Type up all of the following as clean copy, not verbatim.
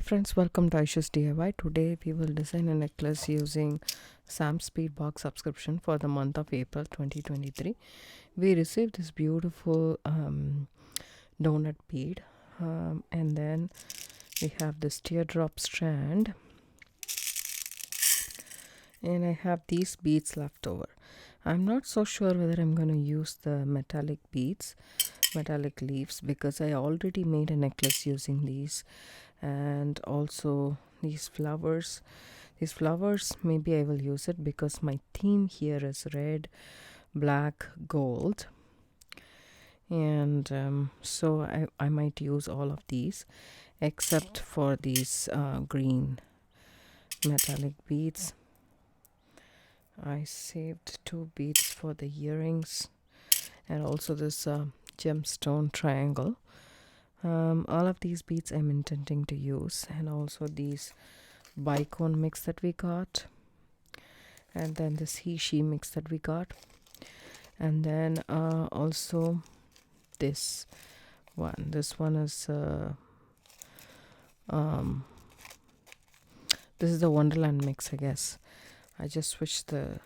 friends, welcome to Aisha's DIY. Today we will design a necklace using Sam's Bead box subscription for the month of April 2023. We received this beautiful donut bead, and then we have this teardrop strand, and I have these beads left over. I'm not so sure whether I'm going to use the metallic leaves, because I already made a necklace using these, and also these flowers. Maybe I will use it because my theme here is red, black, gold, and so I might use all of these except for these green metallic beads. I saved 2 beads for the earrings, and also this gemstone triangle. All of these beads I'm intending to use, and also these bicone mix that we got, and then this he-she mix that we got, and then also this one. This one is this is the Wonderland mix, I guess. I just switched the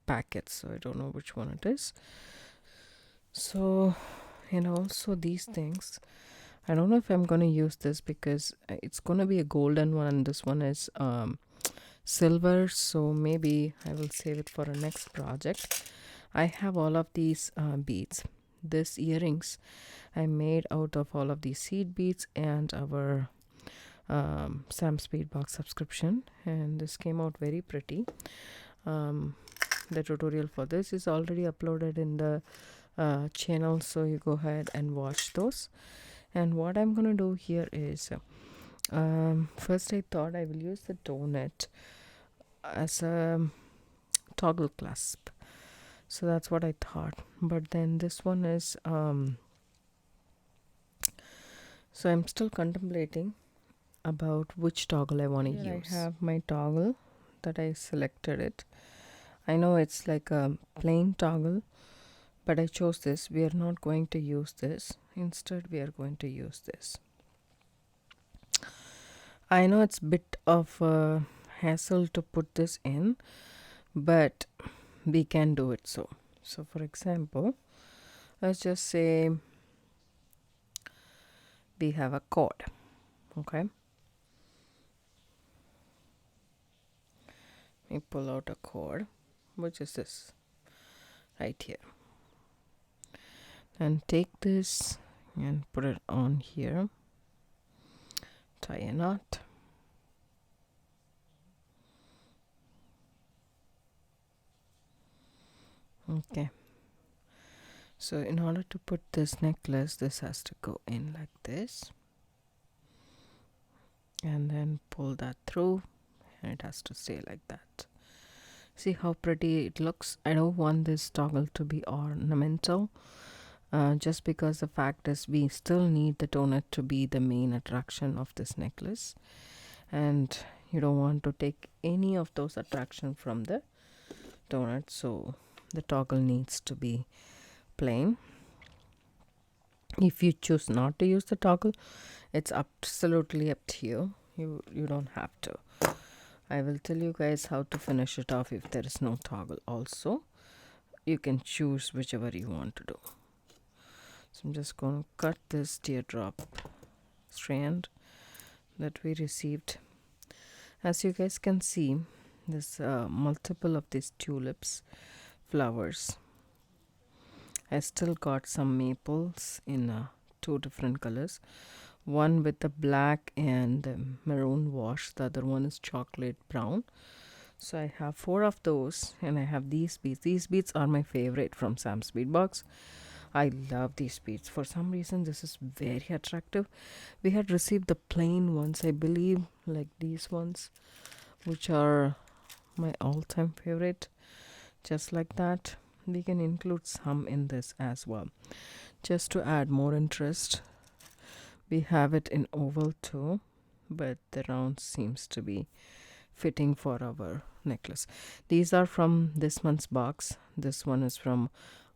packets, so I don't know which one it is. So, and also these things, I don't know if I'm going to use this because it's going to be a golden one. This one is silver, so maybe I will save it for a next project. I have all of these beads. These earrings I made out of all of these seed beads and our Sam's Bead box subscription, and this came out very pretty. The tutorial for this is already uploaded in the channel, so you go ahead and watch those. And what I'm gonna do here is first I thought I will use the donut as a toggle clasp, so that's what I thought. But then this one is so I'm still contemplating about which toggle I want to use. I have my toggle that I selected it. I know it's like a plain toggle, but I chose this. We are not going to use this. Instead, we are going to use this. I know it's a bit of a hassle to put this in, but we can do it. So for example, let's just say we have a cord. Okay, we pull out a cord, which is this right here, and take this and put it on here, tie a knot, okay. So in order to put this necklace, this has to go in like this, and then pull that through, and it has to stay like that. See how pretty it looks. I don't want this toggle to be ornamental, just because the fact is we still need the donut to be the main attraction of this necklace, and you don't want to take any of those attraction from the donut, so the toggle needs to be plain. If you choose not to use the toggle, it's absolutely up to you. You don't have to. I will tell you guys how to finish it off if there is no toggle. Also, you can choose whichever you want to do. So I'm just going to cut this teardrop strand that we received. As you guys can see, there's multiple of these tulips flowers. I still got some maples in 2 different colors. One with the black and maroon wash, the other one is chocolate brown. So I have 4 of those, and I have these beads. These beads are my favorite from Sam's Bead box. I love these beads. For some reason, this is very attractive. We had received the plain ones, I believe, like these ones, which are my all-time favorite. Just like that, we can include some in this as well, just to add more interest. We have it in oval too, but the round seems to be fitting for our necklace. These are from this month's box. This one is from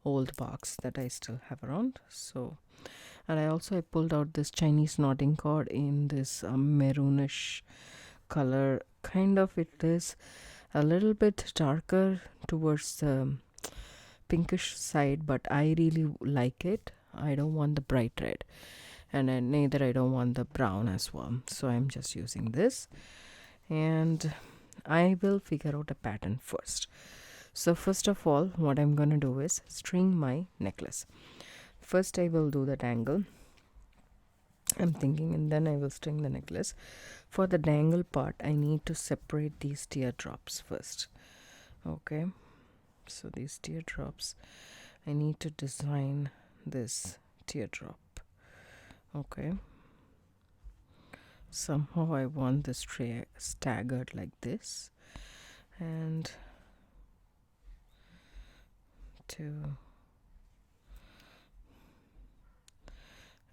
old box that I still have around. So And I pulled out this Chinese knotting cord in this maroonish color. Kind of, it is a little bit darker towards the pinkish side, but I really like it. I don't want the bright red, and neither I don't want the brown as well, so I'm just using this, and I will figure out a pattern first. So first of all, what I'm gonna do is string my necklace. First I will do the dangle, I'm thinking, and then I will string the necklace. For the dangle part, I need to separate these teardrops first. Okay, so these teardrops, I need to design this teardrop. Okay, somehow I want this tray staggered like this, and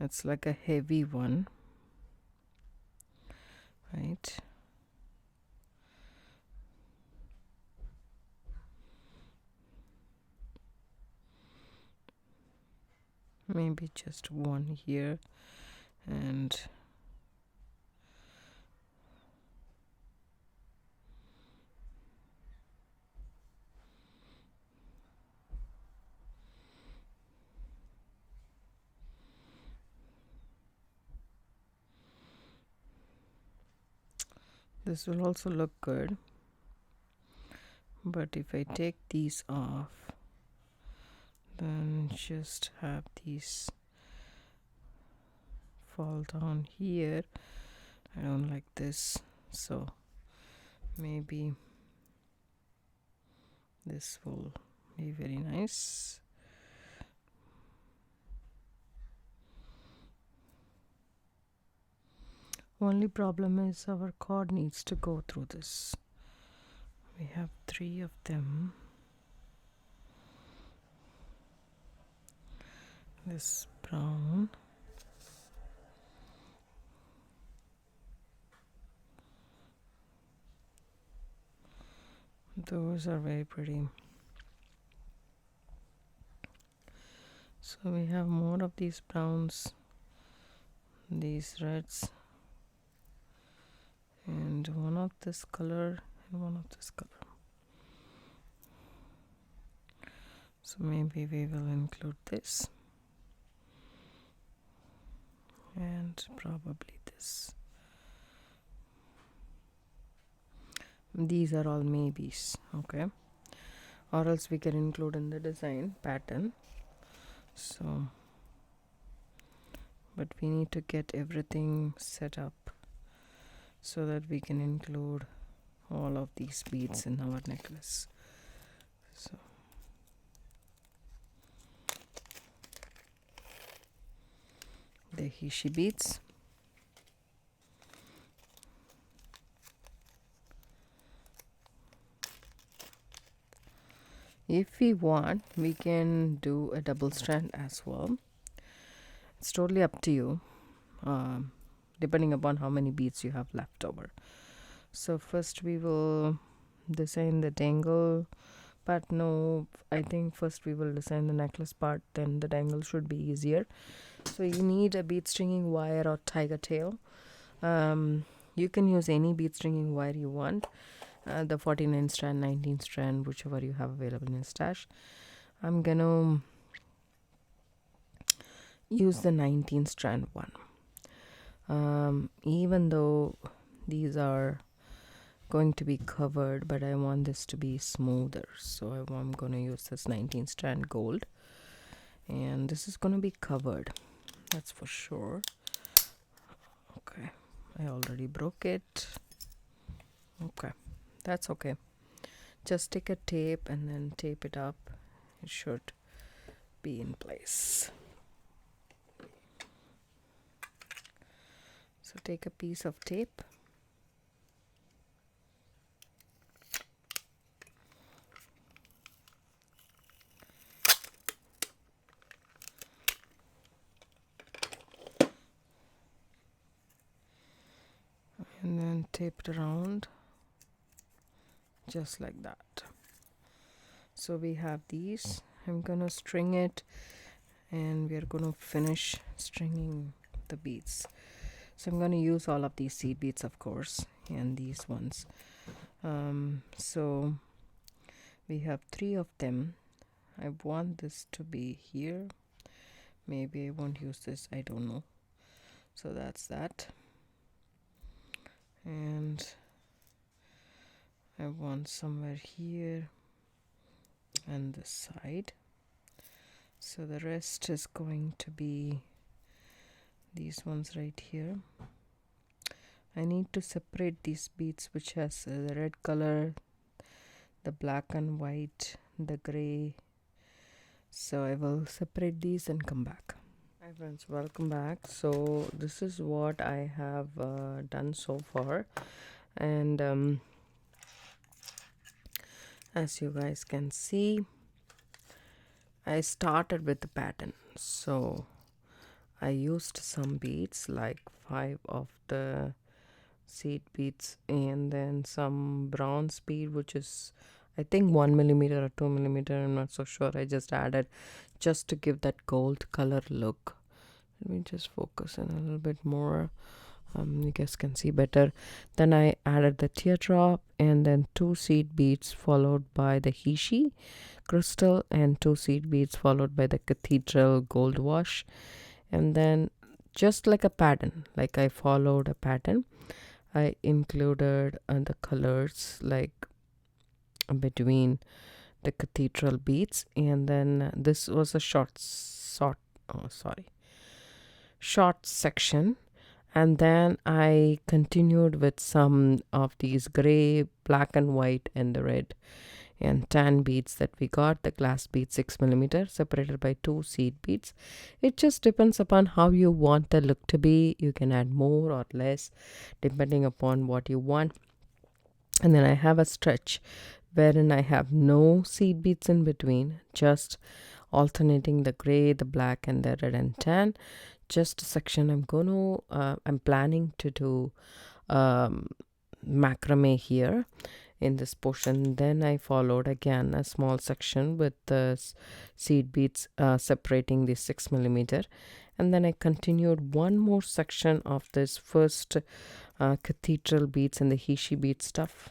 it's like a heavy one, right? Maybe just one here, and this will also look good. But if I take these off, then just have these fall down here. I don't like this, so maybe this will be very nice. Only problem is our cord needs to go through this. We have 3 of them. This brown, those are very pretty. So we have more of these browns, these reds, and one of this color and one of this color. So maybe we will include this and probably this. These are all maybes, okay, or else we can include in the design pattern. So but we need to get everything set up so that we can include all of these beads in our necklace. So the Hishi beads. If we want, we can do a double strand as well. It's totally up to you, depending upon how many beads you have left over. So first we will design the dangle part. No, I think first we will design the necklace part, then the dangle should be easier. So you need a bead stringing wire or tiger tail. You can use any bead stringing wire you want, the 49 strand, 19 strand, whichever you have available in your stash. I'm gonna use the 19 strand one. Even though these are going to be covered, but I want this to be smoother, so I'm going to use this 19 strand gold, and this is going to be covered, that's for sure. Okay, I already broke it. Okay, that's okay. Just take a tape and then tape it up. It should be in place. So take a piece of tape, and then tape it around just like that. So we have these. I'm gonna string it and we are going to finish stringing the beads. So I'm going to use all of these seed beads, of course, and these ones. So we have 3 of them. I want this to be here. Maybe I won't use this, I don't know. So that's that. And I want somewhere here and this side. So the rest is going to be these ones right here. I need to separate these beads which has the red color, the black and white, the gray. So I will separate these and come back. Hi friends, welcome back. So this is what I have done so far, and as you guys can see, I started with the pattern. So I used some beads, like 5 of the seed beads, and then some bronze bead, which is I think 1 millimeter or 2 millimeter, I'm not so sure. I just added just to give that gold color look. Let me just focus in a little bit more. You guys can see better. Then I added the teardrop, and then 2 seed beads followed by the Hishi crystal, and 2 seed beads followed by the cathedral gold wash. And then just like a pattern, like I followed a pattern, I included the colors like between the cathedral beads, and then this was a short section, and then I continued with some of these gray, black and white, and the red and tan beads that we got, the glass bead 6 millimeter separated by 2 seed beads. It just depends upon how you want the look to be. You can add more or less depending upon what you want. And then I have a stretch wherein I have no seed beads in between, just alternating the gray, the black, and the red and tan. Just a section. I'm planning to do macrame here in this portion. Then I followed again a small section with the seed beads separating the 6 millimeter, and then I continued one more section of this first cathedral beads and the Hishi bead stuff.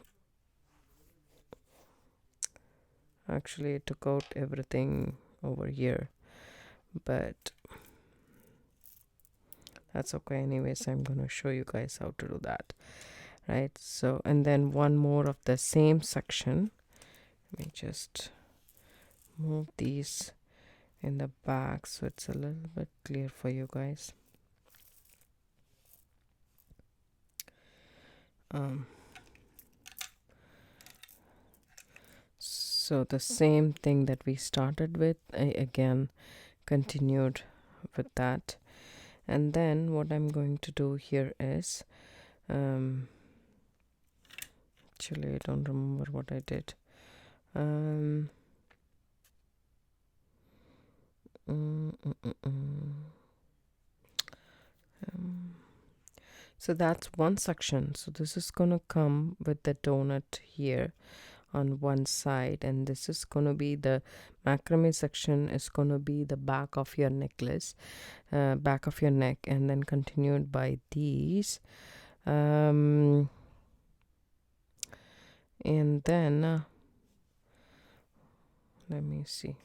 Actually, I took out everything over here, but that's okay anyways. I'm gonna show you guys how to do that, right? So, and then one more of the same section. Let me just move these in the back so it's a little bit clear for you guys. So the same thing that we started with, I again continued with that. And then what I'm going to do here is actually I don't remember what I did. So that's one section. So this is gonna come with the donut here on one side, and this is gonna be the macrame section, is gonna be the back of your necklace, back of your neck, and then continued by these, and then let me see.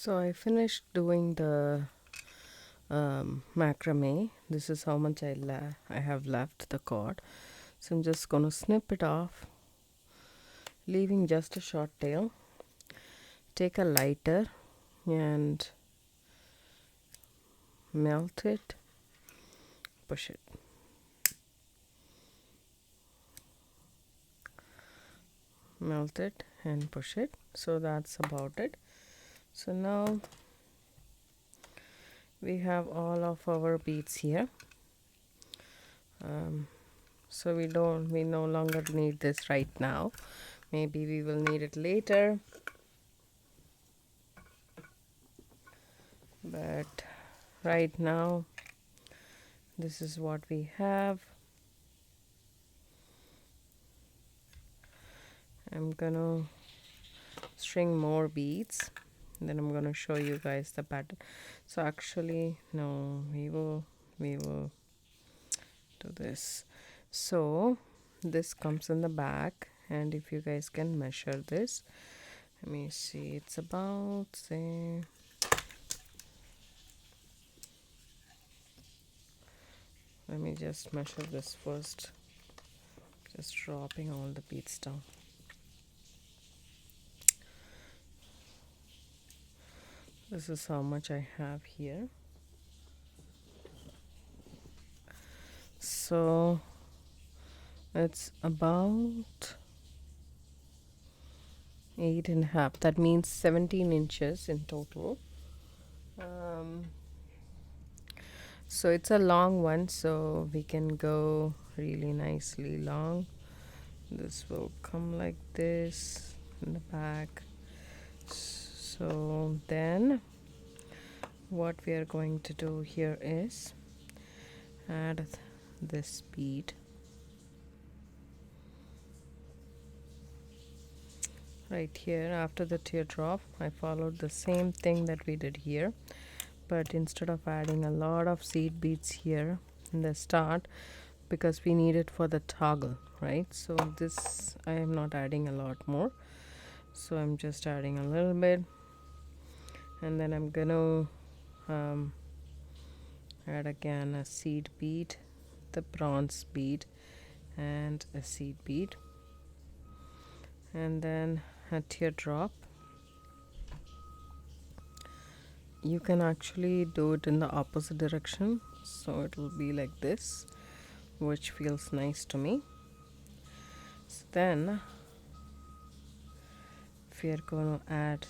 So I finished doing the macrame. This is how much I have left the cord. So I'm just going to snip it off, leaving just a short tail. Take a lighter and melt it, push it. Melt it and push it. So that's about it. So now we have all of our beads here. So we no longer need this right now. Maybe we will need it later, but right now this is what we have. I'm gonna string more beads, then I'm gonna show you guys the pattern. So actually no, we will do this. So this comes in the back, and if you guys can measure this, let me see, it's about, say, let me just measure this first, just dropping all the beads down. This is how much I have here. So it's about 8.5. That means 17 inches in total. So it's a long one, so we can go really nicely long. This will come like this in the back. So then what we are going to do here is add this bead right here after the teardrop. I followed the same thing that we did here, but instead of adding a lot of seed beads here in the start, because we need it for the toggle, right? So this I am not adding a lot more, so I'm just adding a little bit, and then I'm gonna add again a seed bead, the bronze bead, and a seed bead, and then a teardrop. You can actually do it in the opposite direction, so it will be like this, which feels nice to me. So then we are going to add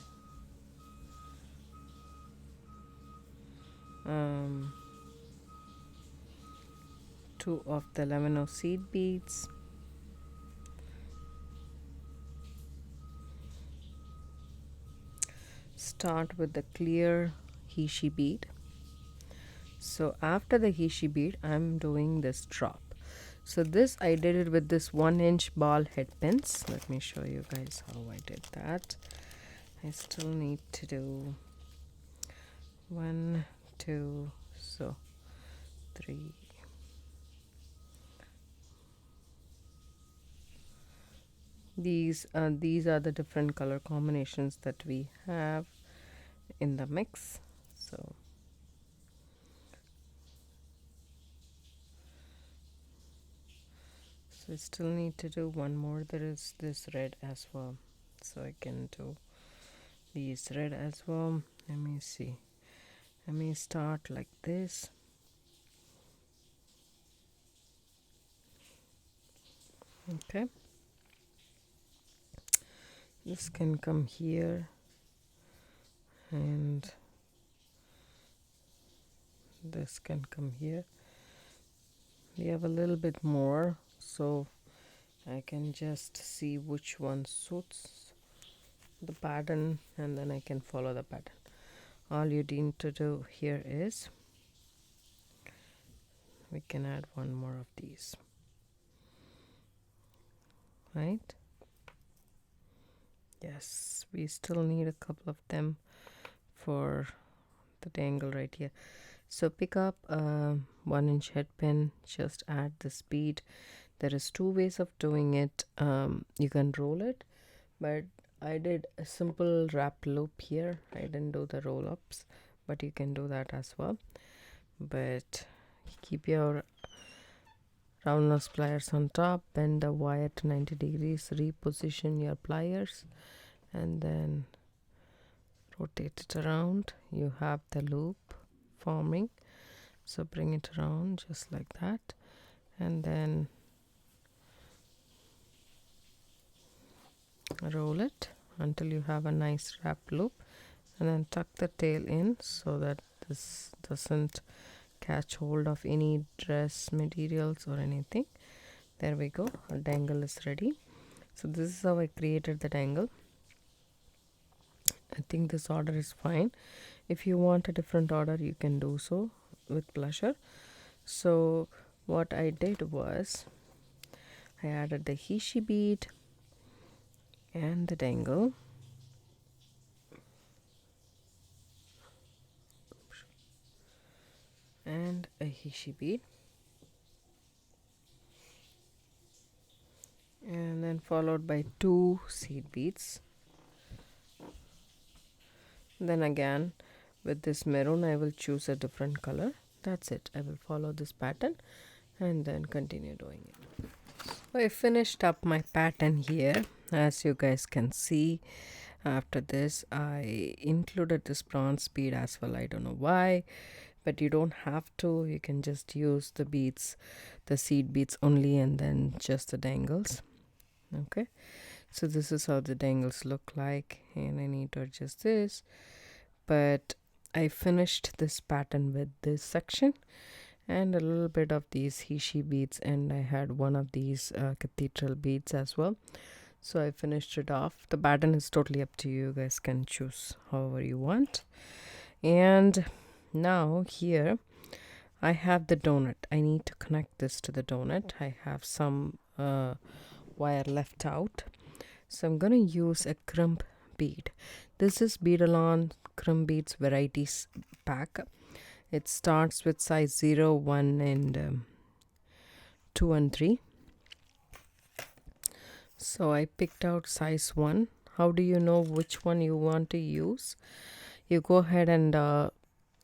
two of the lemon seed beads, start with the clear hishi bead. So after the hishi bead, I'm doing this drop. So this I did it with this 1-inch ball head pins. Let me show you guys how I did that. I still need to do 1, 2, so 3. These are the different color combinations that we have in the mix. So I still need to do one more. There is this red as well, so I can do these red as well. Let me see. Let me start like this. Okay, this can come here, and this can come here. We have a little bit more, so I can just see which one suits the pattern, and then I can follow the pattern. All you need to do here is we can add one more of these, right? Yes, we still need a couple of them for the dangle right here. So pick up a 1-inch head pin, just add this bead. There is 2 ways of doing it. You can roll it, but I did a simple wrap loop here. I didn't do the roll ups, but you can do that as well. But keep your round nose pliers on top, bend the wire to 90 degrees, reposition your pliers, and then rotate it around. You have the loop forming, so bring it around just like that, and then roll it until you have a nice wrap loop, and then tuck the tail in so that this doesn't catch hold of any dress materials or anything. There we go, our dangle is ready. So this is how I created the dangle. I think this order is fine. If you want a different order, you can do so with pleasure. So what I did was I added the hishi bead and the dangle, and a hishi bead, and then followed by 2 seed beads. Then again with this maroon I will choose a different color. That's it. I will follow this pattern and then continue doing it. So I finished up my pattern here. As you guys can see, after this I included this bronze bead as well. I don't know why, but you don't have to. You can just use the beads, the seed beads only, and then just the dangles. Okay, so this is how the dangles look like, and I need to adjust this. But I finished this pattern with this section and a little bit of these hishi beads, and I had one of these cathedral beads as well. So I finished it off. The pattern is totally up to you. You guys can choose however you want. And now here I have the donut. I need to connect this to the donut. I have some wire left out, so I'm gonna use a crimp bead. This is Beadalon Crimp Beads Varieties pack. It starts with size 0, 1 and 2 and 3. So I picked out size 1. How do you know which one you want to use? You go ahead and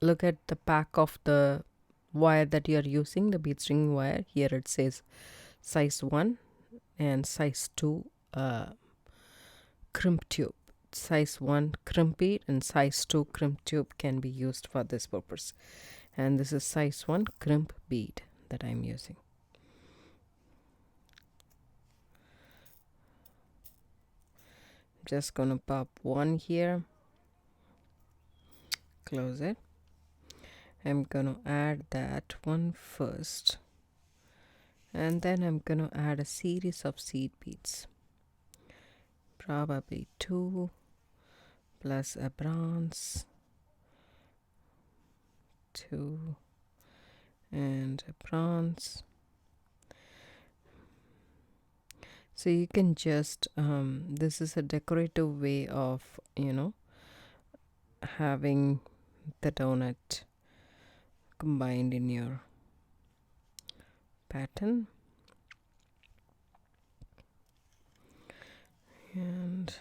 look at the pack of the wire that you are using, the bead string wire. Here it says size 1 and size 2 crimp tube. Size 1 crimp bead and size 2 crimp tube can be used for this purpose. And this is size 1 crimp bead that I'm using. Just gonna pop one here, close it. I'm gonna add that one first, and then I'm gonna add a series of seed beads, probably 2 plus a bronze, 2 and a bronze. So you can just this is a decorative way of having the donut combined in your pattern. And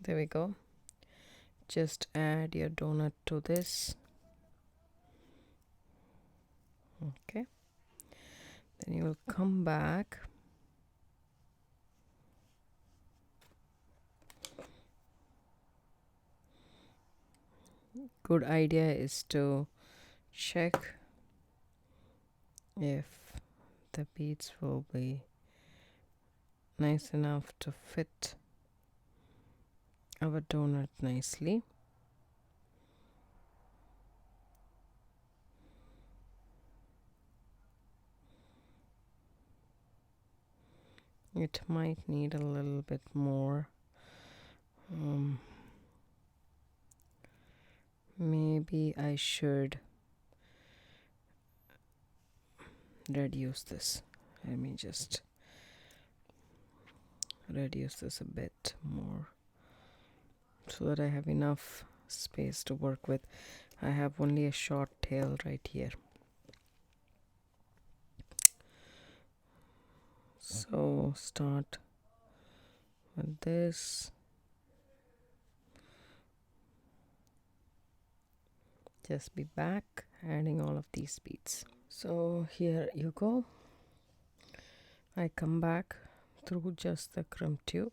there we go. Just add your donut to this. Okay, then you will come back good idea is to check if the beads will be nice enough to fit our donut nicely. It might need a little bit more. Maybe I should reduce this. Let me just reduce this a bit more so that I have enough space to work with. I have only a short tail right here. So start with this. Just be back, adding all of these beads. So here you go. I come back through just the crimp tube.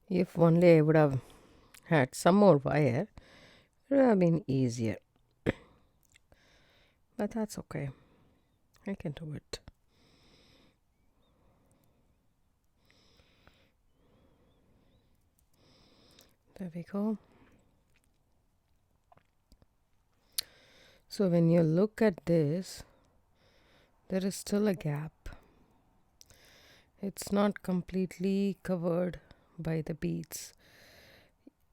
If only I would have had some more wire, it would have been easier. But that's okay. I can do it. There we go. So when you look at this, there is still a gap. It's not completely covered by the beads,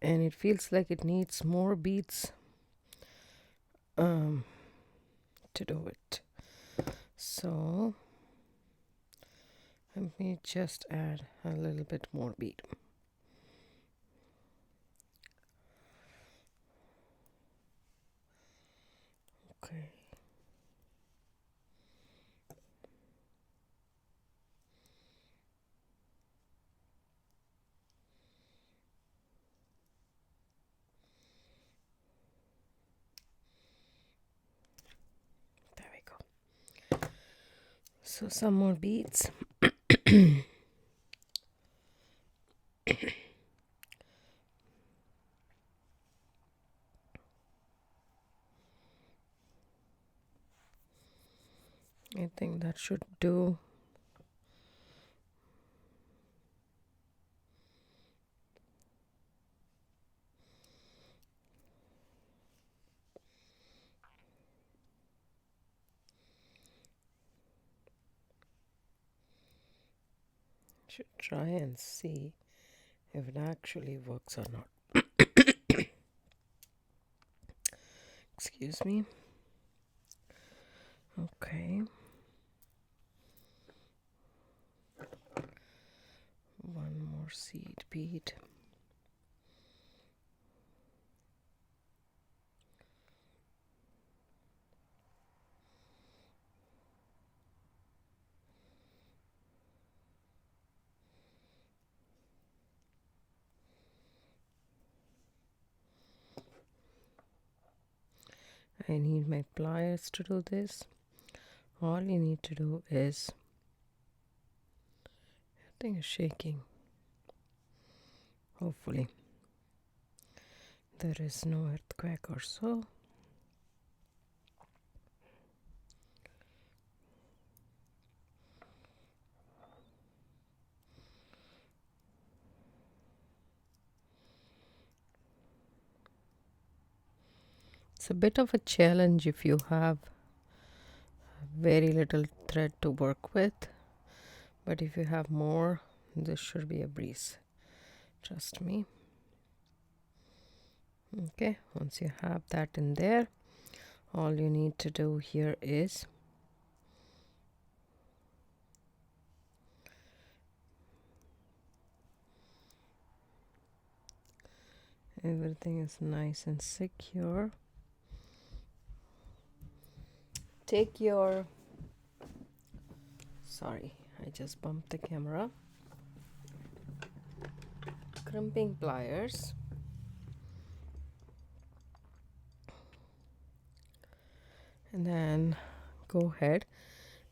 and it feels like it needs more beads to do it. So let me just add a little bit more bead. Okay. There we go. So some more beads. I think that should do. Should try and see if it actually works or not. Excuse me. Okay. One more seed bead. I need my pliers to do this. All you need to do is, I think it's shaking. Hopefully there is no earthquake or so. It's a bit of a challenge if you have very little thread to work with, but if you have more, this should be a breeze. Trust me. Okay, once you have that in there, all you need to do here is everything is nice and secure. Take your, sorry, I just bumped the camera, crimping pliers, and then go ahead.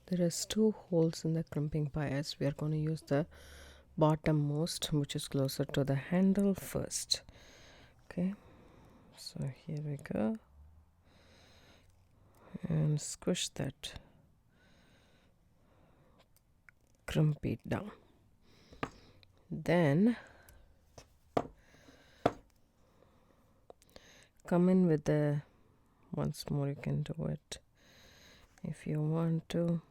There is 2 holes in the crimping pliers. We are going to use the bottommost, which is closer to the handle first. Okay, so here we go, and squish that crimp bead down. Then come in with the once more you can do it if you want to.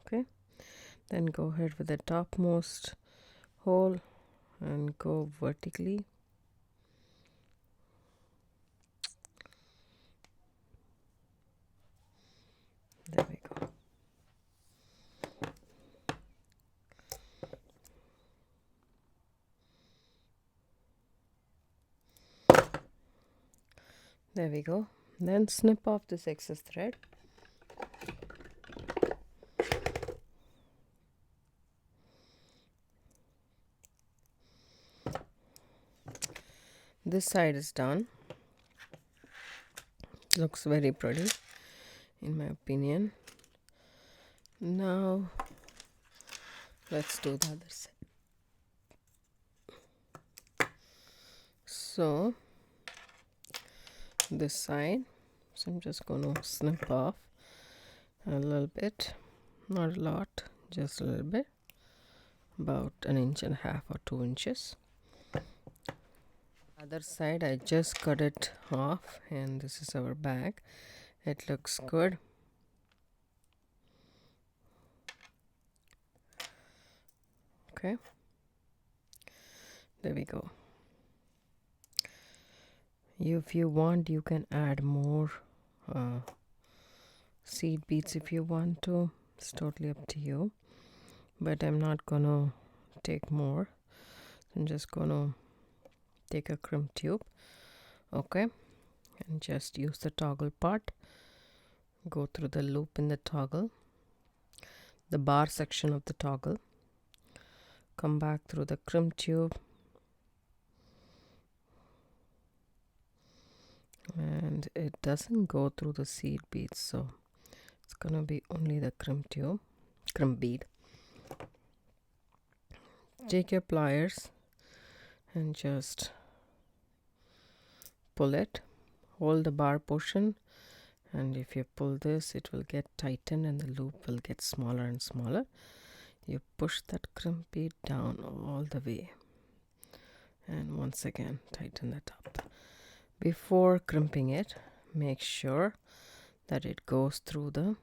Okay, then go ahead with the topmost hole and go vertically. There we go. There we go. Then snip off this excess thread. This side is done. Looks very pretty in my opinion. Now let's do the other side. So this side, so I'm just going to snip off a little bit, not a lot, just a little bit, about 1.5 inches or 2 inches. Other side I just cut it off, and this is our bag. It looks good. Okay, there we go. If you want, you can add more seed beads if you want to. It's totally up to you, but I'm not gonna take more. I'm just gonna take a crimp tube, okay, and just use the toggle part. Go through the loop in the toggle, the bar section of the toggle, come back through the crimp tube, and it doesn't go through the seed beads, so it's gonna be only the crimp bead. Take your pliers and just pull it, hold the bar portion, and if you pull this, it will get tightened and the loop will get smaller and smaller. You push that crimp bead down all the way, and once again tighten that up. Before crimping it, make sure that it goes through the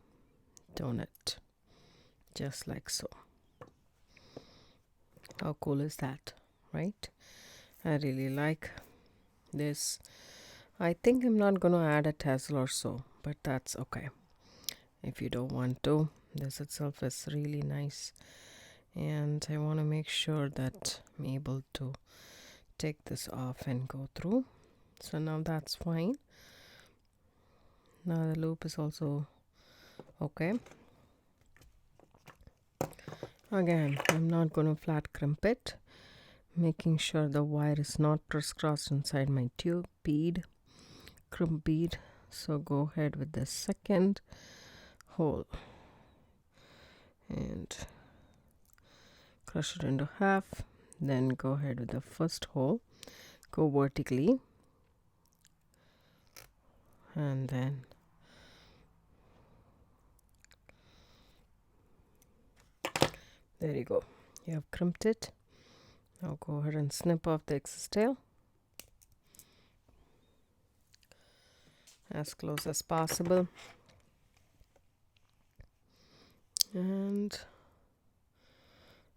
donut, just like so. How cool is that, right? I really like this. I think I'm not going to add a tassel or so, but that's okay if you don't want to. This itself is really nice, and I want to make sure that I'm able to take this off and go through. So now that's fine. Now the loop is also okay. Again, I'm not going to flat crimp it, making sure the wire is not crisscrossed inside my tube bead, crimp bead. So go ahead with the second hole and crush it into half. Then go ahead with the first hole, go vertically, and then there you go. You have crimped it. Now go ahead and snip off the excess tail as close as possible, and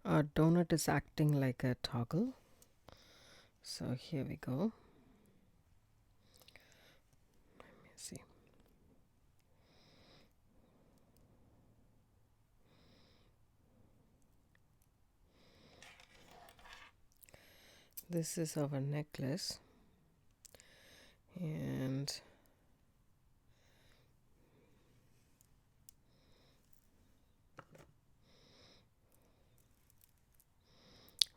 our donut is acting like a toggle. So here we go. Let me see. This is our necklace, and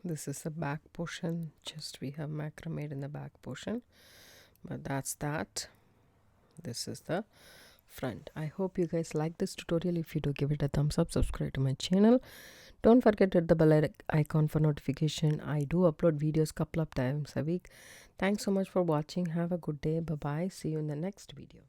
this is the back portion. Just we have macrame in the back portion, but that's that. This is the front. I hope you guys like this tutorial. If you do, give it a thumbs up, subscribe to my channel. Don't forget to hit the bell icon for notification. I do upload videos couple of times a week. Thanks so much for watching. Have a good day. Bye bye. See you in the next video.